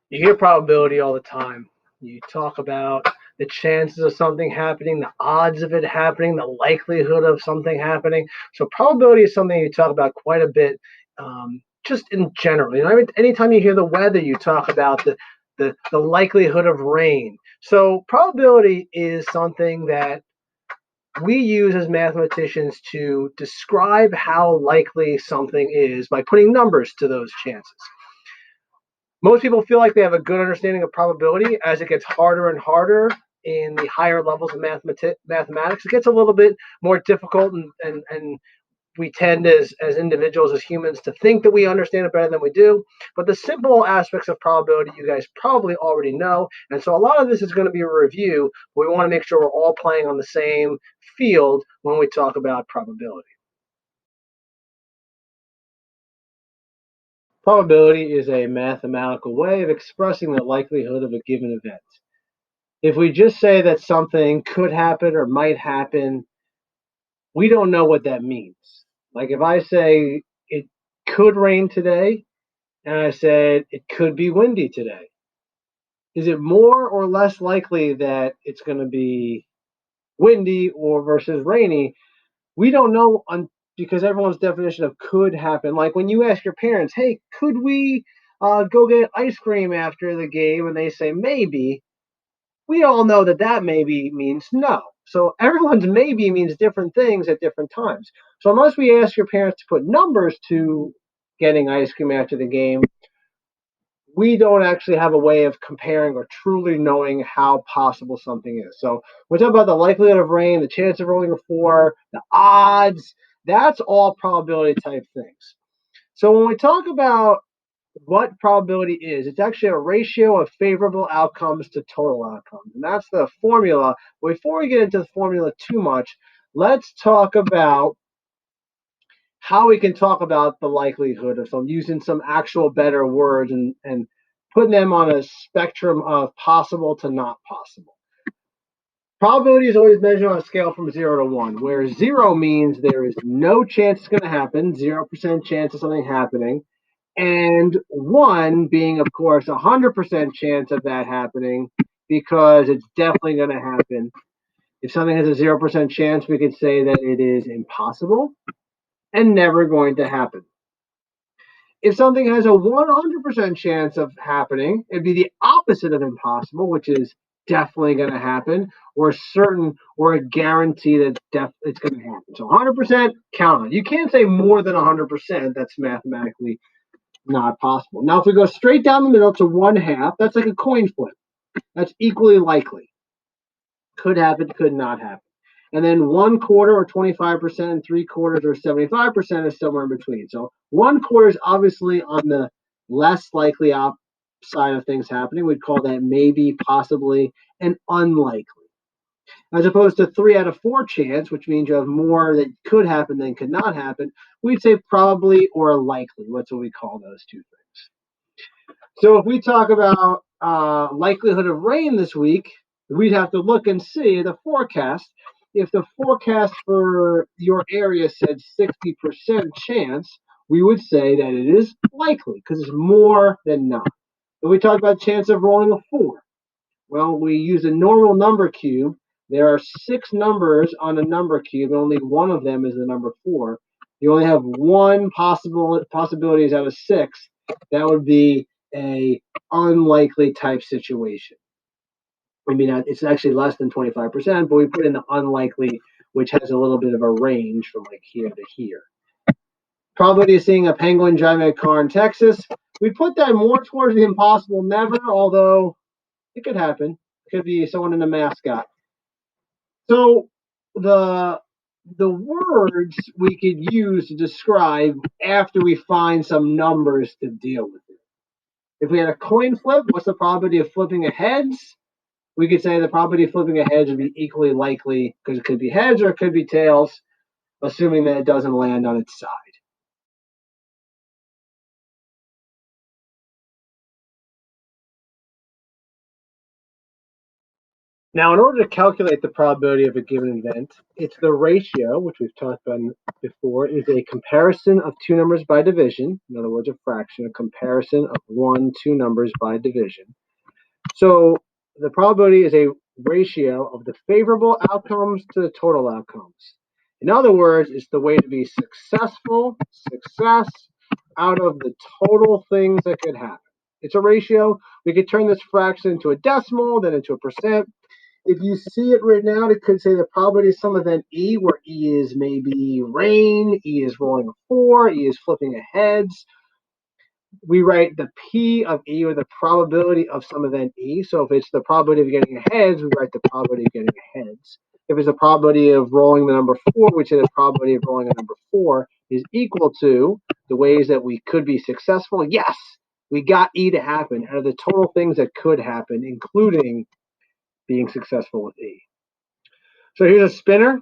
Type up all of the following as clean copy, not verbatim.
You hear probability all the time. You talk about the chances of something happening, the odds of it happening, the likelihood of something happening. So probability is something you talk about quite a bit, just in general. Anytime you hear the weather, you talk about the likelihood of rain. So probability is something that we use as mathematicians to describe how likely something is by putting numbers to those chances. Most people feel like they have a good understanding of probability. As it gets harder and harder in the higher levels of mathematics, it gets a little bit more difficult, and we tend as individuals, as humans, to think that we understand it better than we do. But the simple aspects of probability you guys probably already know. And so a lot of this is going to be a review, but we want to make sure we're all playing on the same field when we talk about probability. Probability is a mathematical way of expressing the likelihood of a given event. If we just say that something could happen or might happen, we don't know what that means. Like if I say it could rain today, and I said it could be windy today, is it more or less likely that it's going to be windy or versus rainy? We don't know because everyone's definition of could happen. Like when you ask your parents, hey, could we go get ice cream after the game? And they say maybe. We all know that that maybe means no. So everyone's maybe means different things at different times. So unless we ask your parents to put numbers to getting ice cream after the game, we don't actually have a way of comparing or truly knowing how possible something is. So we talk about the likelihood of rain, the chance of rolling a four, the odds. That's all probability type things. So when we talk about what probability is, it's actually a ratio of favorable outcomes to total outcomes. And that's the formula. Before we get into the formula too much, let's talk about how we can talk about the likelihood of some using some actual better words and putting them on a spectrum of possible to not possible. Probability is always measured on a scale from 0 to 1, where 0 means there is no chance it's going to happen, 0% chance of something happening, and 1 being, of course, 100% chance of that happening because it's definitely going to happen. If something has a 0% chance, we could say that it is impossible and never going to happen. If something has a 100% chance of happening, it'd be the opposite of impossible, which is definitely going to happen, or certain, or a guarantee that it's going to happen. So 100%, count on it. You can't say more than 100%. That's mathematically not possible. Now, if we go straight down the middle to 1/2, that's like a coin flip. That's equally likely. Could happen, could not happen. And then 1/4 or 25% and 3/4 or 75% is somewhere in between. So 1/4 is obviously on the less likely side of things happening. We'd call that maybe, possibly, and unlikely. As opposed to 3 out of 4 chance, which means you have more that could happen than could not happen, we'd say probably or likely. What's what we call those two things. So if we talk about likelihood of rain this week, we'd have to look and see the forecast. If the forecast for your area said 60% chance, we would say that it is likely because it's more than not. If we talk about chance of rolling a 4, well, we use a normal number cube. There are 6 numbers on a number cube, and only one of them is the number 4. You only have one possibilities out of 6. That would be a unlikely type situation. I mean, it's actually less than 25%, but we put in the unlikely, which has a little bit of a range from like here to here. Probability of seeing a penguin driving a car in Texas, we put that more towards the impossible never, although it could happen. It could be someone in a mascot. So the words we could use to describe after we find some numbers to deal with it. If we had a coin flip, what's the probability of flipping a heads? We could say the probability of flipping a heads would be equally likely because it could be heads or it could be tails, assuming that it doesn't land on its side. Now, in order to calculate the probability of a given event, it's the ratio, which we've talked about before, is a comparison of two numbers by division. In other words, a fraction, a comparison of two numbers by division. So the probability is a ratio of the favorable outcomes to the total outcomes. In other words, it's the way to be successful, success, out of the total things that could happen. It's a ratio. We could turn this fraction into a decimal, then into a percent. If you see it written out, it could say the probability of some event E, where E is maybe rain, E is rolling a 4, E is flipping a heads. We write the P of E, or the probability of some event E. So if it's the probability of getting a heads, we write the probability of getting a heads. If it's the probability of rolling the number 4, we say the probability of rolling a number 4 is equal to the ways that we could be successful. Yes, we got E to happen out of the total things that could happen, including being successful with E. So here's a spinner,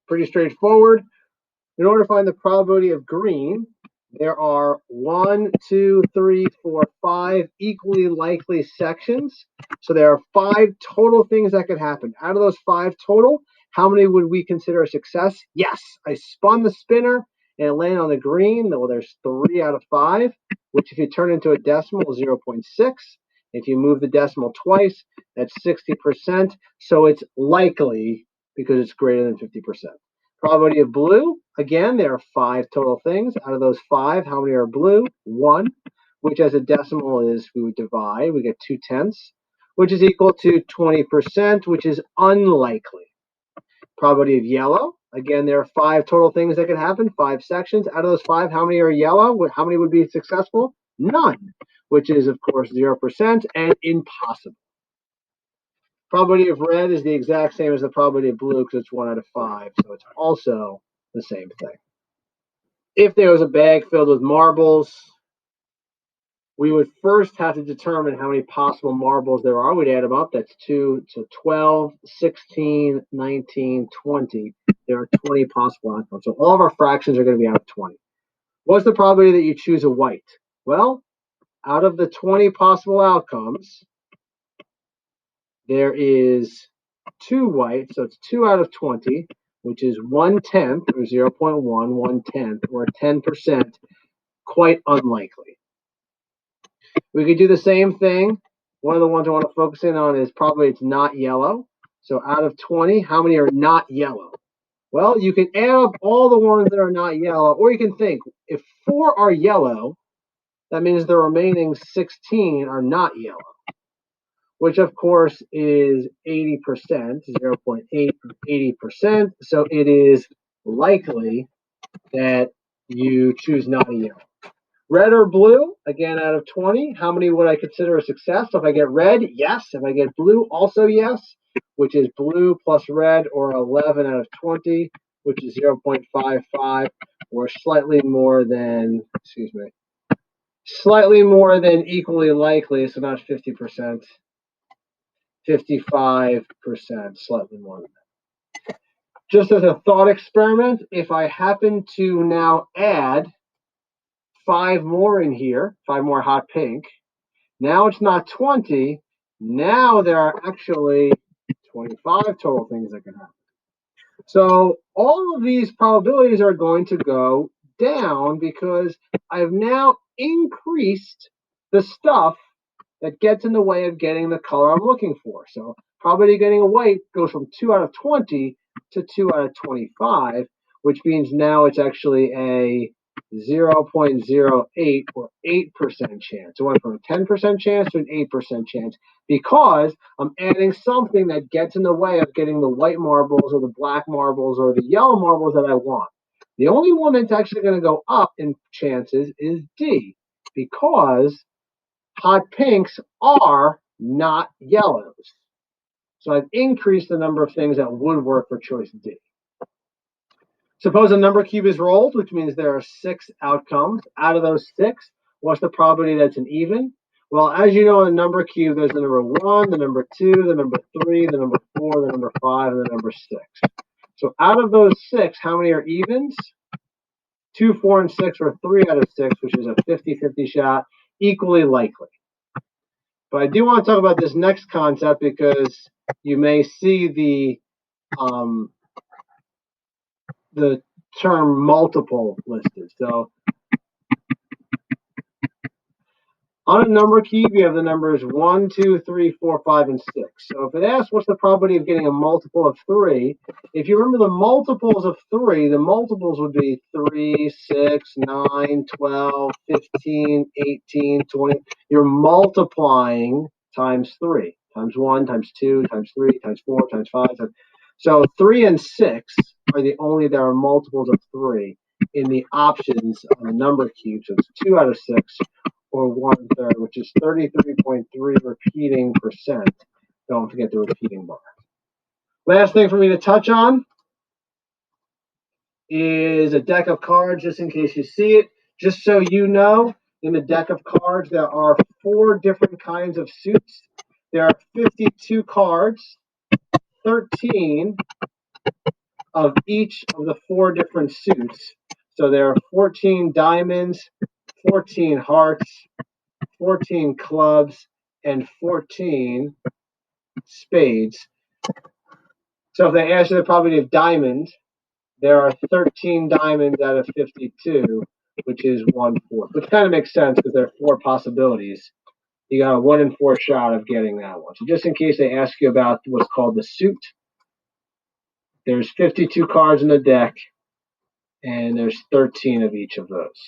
pretty straightforward. In order to find the probability of green, there are 1, 2, 3, 4, 5 equally likely sections. So there are 5 total things that could happen. Out of those 5 total, how many would we consider a success? Yes, I spun the spinner and it landed on the green. Well, there's 3 out of 5, which if you turn into a decimal is 0.6. If you move the decimal twice, that's 60%. So it's likely because it's greater than 50%. Probability of blue, again, there are 5 total things. Out of those 5, how many are blue? 1, which as a decimal is, we would divide. We get 2/10, which is equal to 20%, which is unlikely. Probability of yellow, again, there are 5 total things that could happen, 5 sections. Out of those 5, how many are yellow? How many would be successful? None, which is, of course, 0% and impossible. Probability of red is the exact same as the probability of blue because it's 1 out of 5, so it's also the same thing. If there was a bag filled with marbles, we would first have to determine how many possible marbles there are. We'd add them up. That's 2, so 12, 16, 19, 20. There are 20 possible outcomes. So all of our fractions are going to be out of 20. What's the probability that you choose a white? Well, out of the 20 possible outcomes, there is 2 white, so it's 2 out of 20, which is 1/10 or 0.1, 1/10 or 10%, quite unlikely. We could do the same thing. One of the ones I want to focus in on is probably it's not yellow. So out of 20, how many are not yellow? Well, you can add up all the ones that are not yellow, or you can think if 4 are yellow, that means the remaining 16 are not yellow, which of course is 80%, 0.8 80%. So it is likely that you choose not a yellow. Red or blue, again, out of 20, how many would I consider a success? If I get red, yes. If I get blue, also yes, which is blue plus red, or 11 out of 20, which is 0.55, or slightly more than, slightly more than equally likely, so not 50%, 55%, slightly more than that. Just as a thought experiment, if I happen to now add 5 more in here, 5 more hot pink, now it's not 20, now there are actually 25 total things that can happen. So all of these probabilities are going to go down because I've now increased the stuff that gets in the way of getting the color I'm looking for. So probability of getting a white goes from 2 out of 20 to 2 out of 25, which means now it's actually a 0.08 or 8% chance. It went from a 10% chance to an 8% chance because I'm adding something that gets in the way of getting the white marbles or the black marbles or the yellow marbles that I want. The only one that's actually going to go up in chances is D, because hot pinks are not yellows. So I've increased the number of things that would work for choice D. Suppose a number cube is rolled, which means there are 6 outcomes. Out of those 6, what's the probability that's an even? Well, as you know, in a number cube, there's the number 1, the number 2, the number 3, the number 4, the number 5, and the number 6. So out of those 6, how many are evens? 2, 4, and 6 are 3 out of 6, which is a 50-50 shot, equally likely. But I do want to talk about this next concept because you may see the term multiple listed. So on a number cube, you have the numbers 1, 2, 3, 4, 5, and 6. So if it asks what's the probability of getting a multiple of 3, if you remember the multiples of 3, the multiples would be 3, 6, 9, 12, 15, 18, 20. You're multiplying times 3, times 1, times 2, times 3, times 4, times 5. So 3 and 6 are the only that are multiples of 3 in the options on the number cube. So it's 2 out of 6. Or 1/3, which is 33.3 repeating percent. Don't forget the repeating bar. Last thing for me to touch on is a deck of cards, just in case you see it. Just so you know, in the deck of cards, there are 4 different kinds of suits. There are 52 cards, 13 of each of the 4 different suits. So there are 14 diamonds, 14 hearts, 14 clubs, and 14 spades. So if they ask you the probability of diamond, there are 13 diamonds out of 52, which is 1/4, which kind of makes sense because there are 4 possibilities. You got a 1 in 4 shot of getting that one. So just in case they ask you about what's called the suit, there's 52 cards in the deck, and there's 13 of each of those.